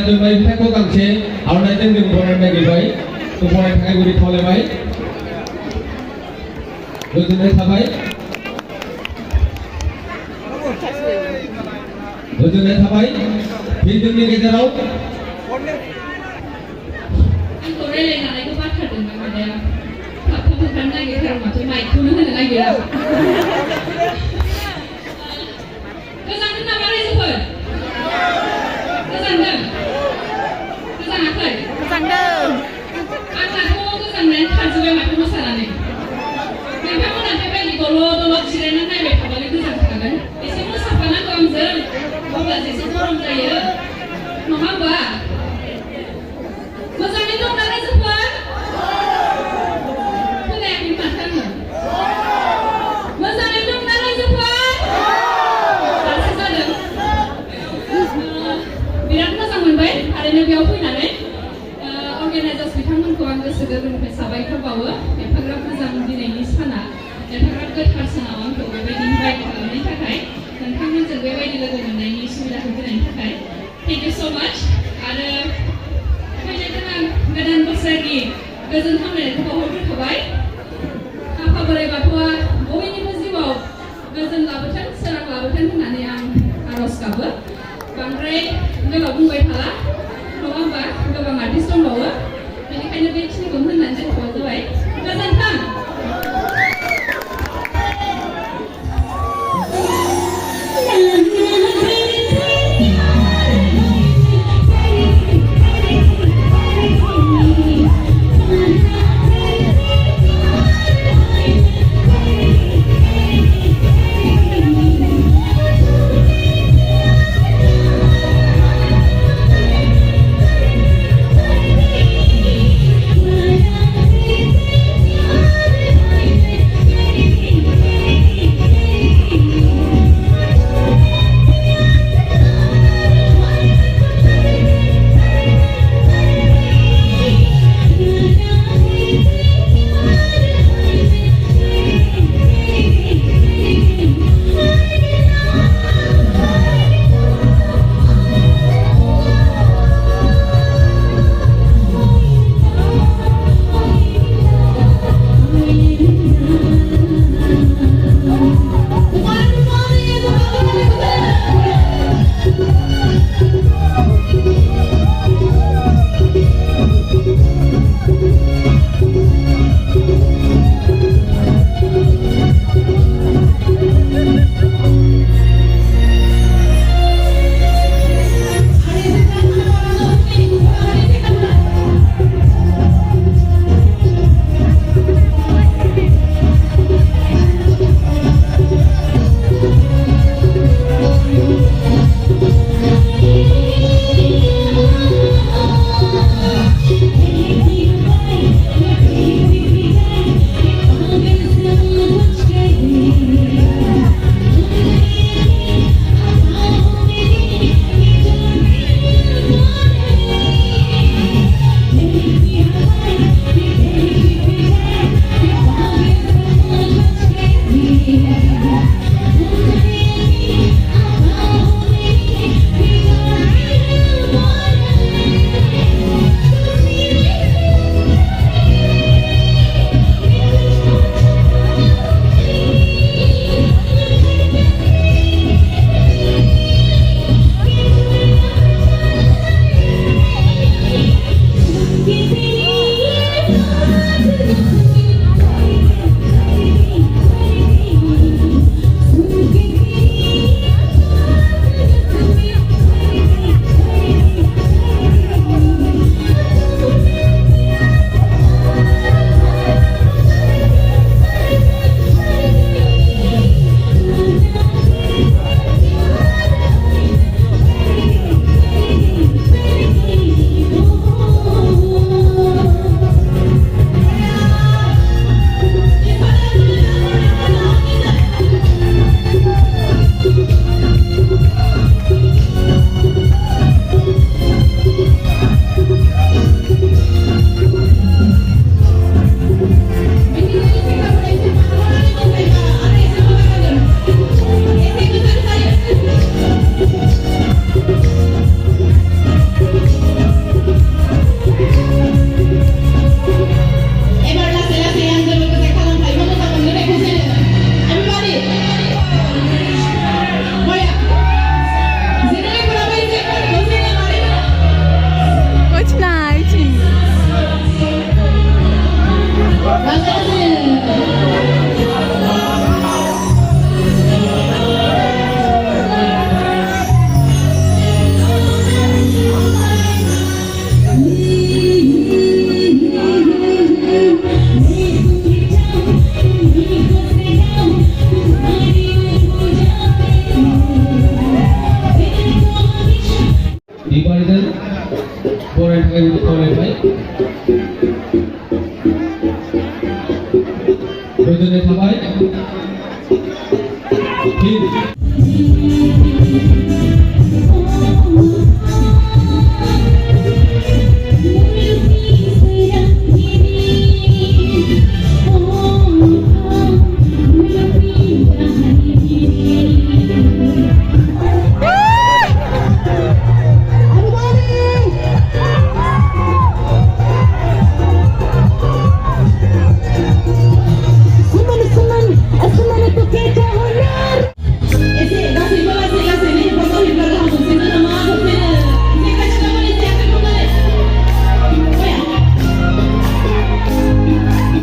दोनबाय बिथांखौ गांसे आर'नाइजों जों बरायनो नागिरबाय तो बरायनो थाखाय गुरै खावलायबाय गोजोननाय थाबाय बे जोंनि गेजेराव आंखौ रायलायनानैबो बाथ्रादोंमोन माने थाब थाब नागिरथार माथो माइकखौनो होनो नागिरा गोजानदों नामा रायजोफोर गोजानदों गोजानाखै गोजानदों आंनाथ' गोजाननायानो थाजोब्बाय माथो मोसानानै नोंथांमोना बेबायदि दलद जिरायनानै नायबाय थाबालाय गोजानखागोन एसे मोसाफानांगौ आंजों अब्लासो एसे गरम जायो नङा होमबा मोजाङै दंना रायजोफोर खोनायाखै माथो आङो मोजाङै दंना रायजोफोर दासो जादों बिराद मोजां मोनबाय थारैनो बेयाव फैनानै अर्गानाइजार्स बिथांमोनखौ आं गोसो गोरबोनिफ्राय साबायखर बावो एफाग्राब मोजां दिनैनि साना एफाग्राब गोथार सानाव आंखौ बेबायदि इनभाइट खालामनायनि थाखाय नोंथांमोनजों बेबायदि लोगो मोननायनि सुबिदाखौ होनायनि थाखाय थेंक इउ सो माच आरो फैनो गोनां गोदान बोसोरनि गोजोन हामलायनायखौ बावहरग्रोथाबाय आफा बोराइ बाथौआ बयनिबो जिउआव गोजोन लाबोथों सोरां लाबोथों होननानै आं आर'ज गाबो बांद्राय गोलाव बुंबाय थाला नङा होमबा गोबां आर्टिस्ट दंबावो बेनिखायनो बेखिनिखौ होननानै दोनथ'नाय जाबाय गोजोन्थों गोजोननाय थाबाय